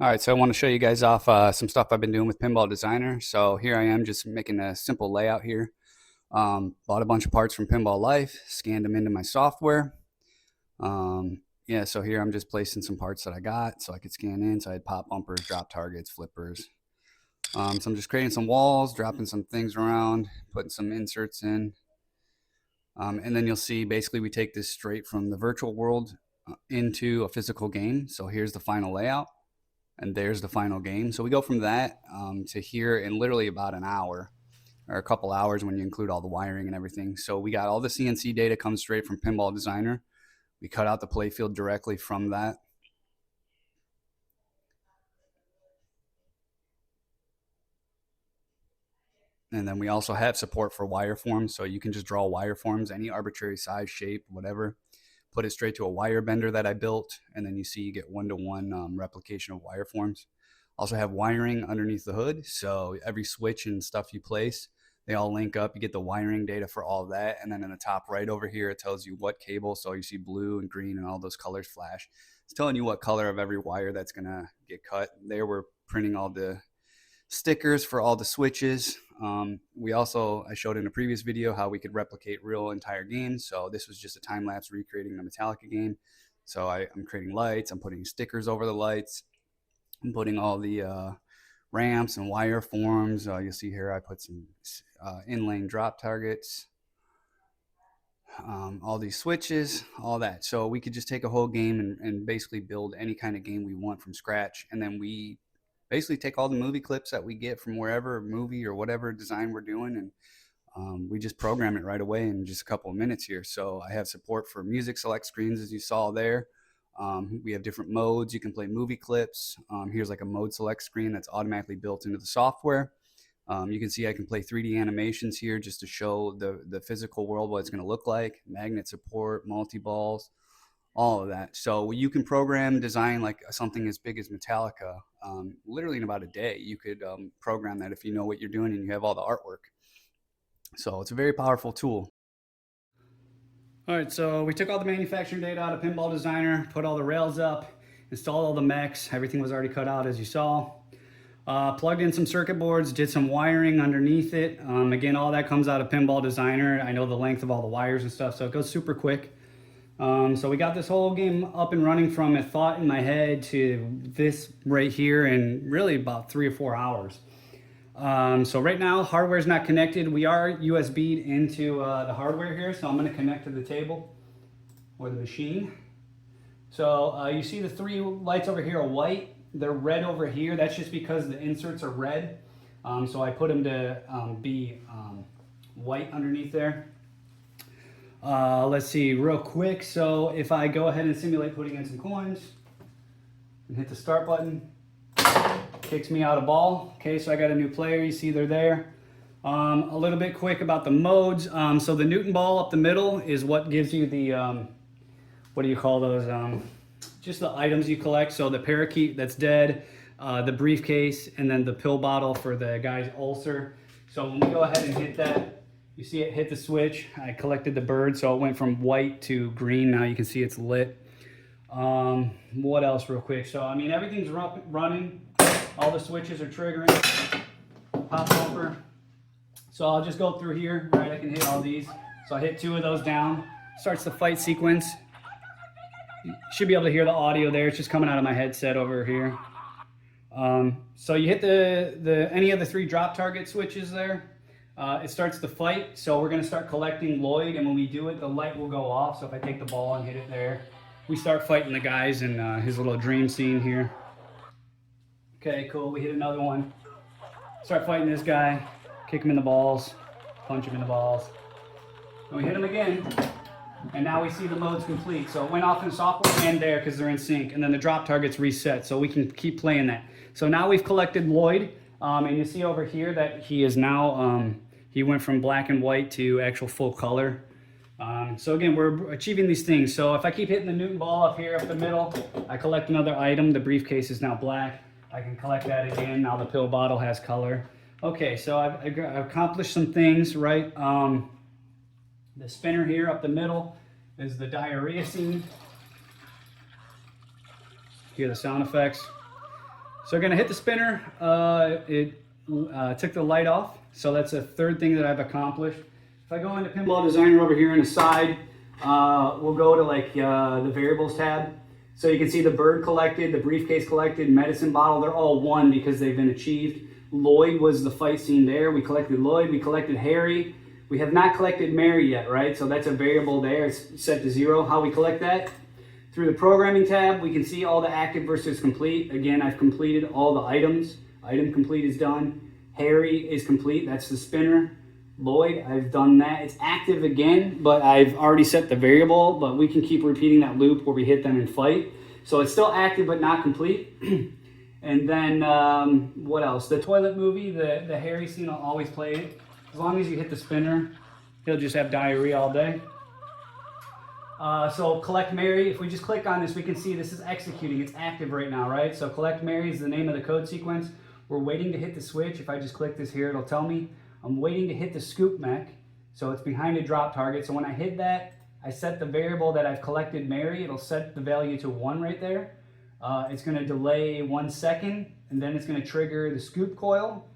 All right, so I want to show you guys off some stuff I've been doing with Pinball Designer. So here I am just making a simple layout here. Bought a bunch of parts from Pinball Life, scanned them into my software. Yeah, so here I'm just placing some parts that I got so I could scan in. So I had pop bumpers, drop targets, flippers. So I'm just creating some walls, dropping some things around, putting some inserts in. And then you'll see basically we take this straight from the virtual world into a physical game. So here's the final layout. And there's the final game. So we go from that to here in literally about an hour or a couple hours when you include all the wiring and everything. So we got all the CNC data comes straight from Pinball Designer. We cut out the playfield directly from that. And then we also have support for wireforms. So you can just draw wireforms, any arbitrary size, shape, whatever. Put it straight to a wire bender that I built. And then you see you get one-to-one replication of wireforms. Also have wiring underneath the hood. So every switch and stuff you place, they all link up. You get the wiring data for all of that. And then in the top right over here, it tells you what cable. So you see blue and green and all those colors flash. It's telling you what color of every wire that's going to get cut. There we're printing all the stickers for all the switches. I showed in a previous video how we could replicate real entire games. So this was just a time lapse recreating the Metallica game. So I'm creating lights. I'm putting stickers over the lights. I'm putting all the ramps and wire forms. You'll see here I put some in-lane drop targets. All these switches, all that. So we could just take a whole game and basically build any kind of game we want from scratch. And then we basically take all the movie clips that we get from wherever movie or whatever design we're doing, and we just program it right away in just a couple of minutes here. So I have support for music select screens, as you saw there. We have different modes. You can play movie clips. Here's like a mode select screen that's automatically built into the software. You can see I can play 3D animations here just to show the physical world, what it's going to look like, magnet support, multi-balls, all of that. So you can program, design like something as big as Metallica literally in about a day. You could program that if you know what you're doing and you have all the artwork. So it's a very powerful tool. All right, so we took all the manufacturing data out of Pinball Designer, put all the rails up, installed all the mechs. Everything was already cut out, as you saw. Plugged in some circuit boards, did some wiring underneath it. Again, all that comes out of Pinball Designer. I know the length of all the wires and stuff, so it goes super quick. So we got this whole game up and running from a thought in my head to this right here in really about 3 or 4 hours. So right now, hardware is not connected. We are USB'd into the hardware here, so I'm going to connect to the table or the machine. So you see the 3 lights over here are white. They're red over here. That's just because the inserts are red. So I put them to be white underneath there. Let's see real quick. So if I go ahead and simulate putting in some coins and hit the start button, kicks me out a ball. Okay, so I got a new player. You see they're there. A little bit quick about the modes. So the Newton ball up the middle is what gives you the, what do you call those? Just the items you collect. So the parakeet that's dead, the briefcase, and then the pill bottle for the guy's ulcer. So when we go ahead and hit that, you see it hit the switch. I collected the bird, so it went from white to green. Now you can see it's lit. What else real quick? So, I mean, everything's running. All the switches are triggering. Pop bumper. So I'll just go through here, right? I can hit all these. So I hit 2 of those down. Starts the fight sequence. You should be able to hear the audio there. It's just coming out of my headset over here. So you hit any of the 3 drop target switches there. It starts the fight. So we're going to start collecting Lloyd, and when we do it, the light will go off. So if I take the ball and hit it there, we start fighting the guys in his little dream scene here. Okay, cool. We hit another one. Start fighting this guy. Kick him in the balls. Punch him in the balls. And we hit him again. And now we see the modes complete. So it went off in software and there because they're in sync. And then the drop target's reset. So we can keep playing that. So now we've collected Lloyd. And you see over here that he is now, he went from black and white to actual full color. So again, we're achieving these things. So if I keep hitting the Newton ball up here, up the middle, I collect another item. The briefcase is now black. I can collect that again. Now the pill bottle has color. Okay, so I've accomplished some things, right? The spinner here up the middle is the diarrhea scene. Hear the sound effects. So I'm gonna hit the spinner. It took the light off, so that's a third thing that I've accomplished. If I go into Pinball Designer over here on the side, we'll go to like the variables tab. So you can see the bird collected, the briefcase collected, medicine bottle, they're all one because they've been achieved. Lloyd was the fight scene there. We collected Lloyd, we collected Harry. We have not collected Mary yet, right? So that's a variable there, it's set to 0. How we collect that? Through the programming tab, we can see all the active versus complete. Again, I've completed all the items. Item complete is done. Harry is complete, that's the spinner. Lloyd, I've done that. It's active again, but I've already set the variable, but we can keep repeating that loop where we hit them and fight. So it's still active, but not complete. And then, what else? The toilet movie, the Harry scene, I'll always play it. As long as you hit the spinner, he'll just have diarrhea all day. So collect Mary, if we just click on this, we can see this is executing. It's active right now, right? So collect Mary is the name of the code sequence. We're waiting to hit the switch. If I just click this here, it'll tell me I'm waiting to hit the scoop mech. So it's behind a drop target. So when I hit that, I set the variable that I've collected Mary. It'll set the value to 1 right there. It's going to delay 1 second, and then it's going to trigger the scoop coil.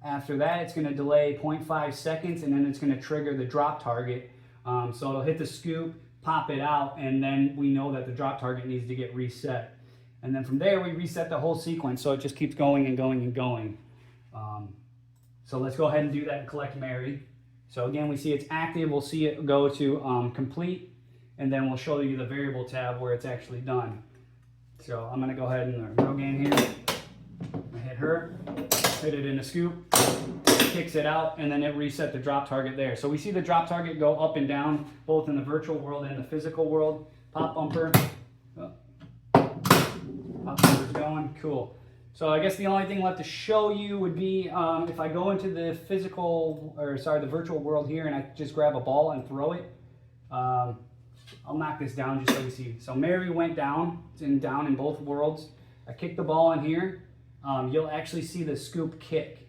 After that, it's going to delay 0.5 seconds, and then it's going to trigger the drop target. So it'll hit the scoop, pop it out, and then we know that the drop target needs to get reset. And then from there, we reset the whole sequence, so it just keeps going and going and going. So let's go ahead and do that and collect Mary. So again, we see it's active. We'll see it go to complete, and then we'll show you the variable tab where it's actually done. So I'm gonna go ahead and row game here. I hit her, hit it in the scoop, kicks it out, and then it reset the drop target there. So we see the drop target go up and down, both in the virtual world and the physical world. Pop bumper, pop bumper's going, cool. So I guess the only thing left to show you would be if I go into the the virtual world here and I just grab a ball and throw it. I'll knock this down just so you see. So Mary went down, it's down in both worlds. I kick the ball in here. You'll actually see the scoop kick.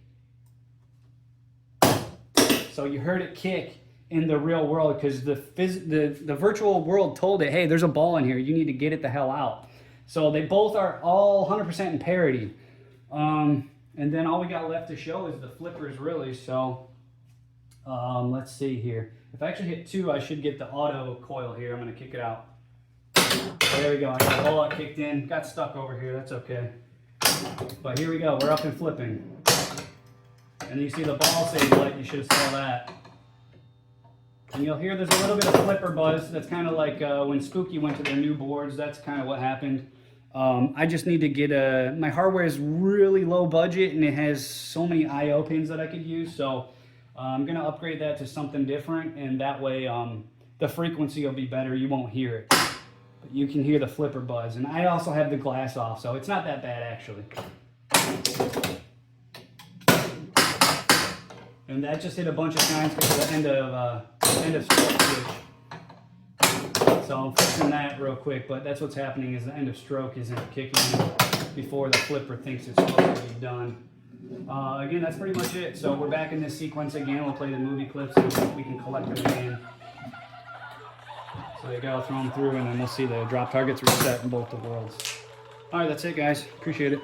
So you heard it kick in the real world because the virtual world told it, hey, there's a ball in here. You need to get it the hell out. So they both are all 100% in parity. And then all we got left to show is the flippers really. So let's see here. If I actually hit 2, I should get the auto coil here. I'm gonna kick it out. There we go, I got the ball kicked in. Got stuck over here, that's okay. But here we go, we're up and flipping. And you see the ball save light, you should have saw that. And you'll hear there's a little bit of flipper buzz. That's kind of like when Spooky went to their new boards, that's kind of what happened. I just need to get my hardware is really low budget and it has so many I/O pins that I could use. So I'm gonna upgrade that to something different, and that way the frequency will be better. You won't hear it, but you can hear the flipper buzz. And I also have the glass off, so it's not that bad actually. And that just hit a bunch of times because of the end of stroke switch. So I'm fixing that real quick, but that's what's happening is the end of stroke isn't kicking in before the flipper thinks it's supposed to be done. Again, that's pretty much it. So we're back in this sequence again. We'll play the movie clips and we can collect them again. So there you go, throw them through, and then we'll see the drop targets reset in both the worlds. All right, that's it, guys. Appreciate it.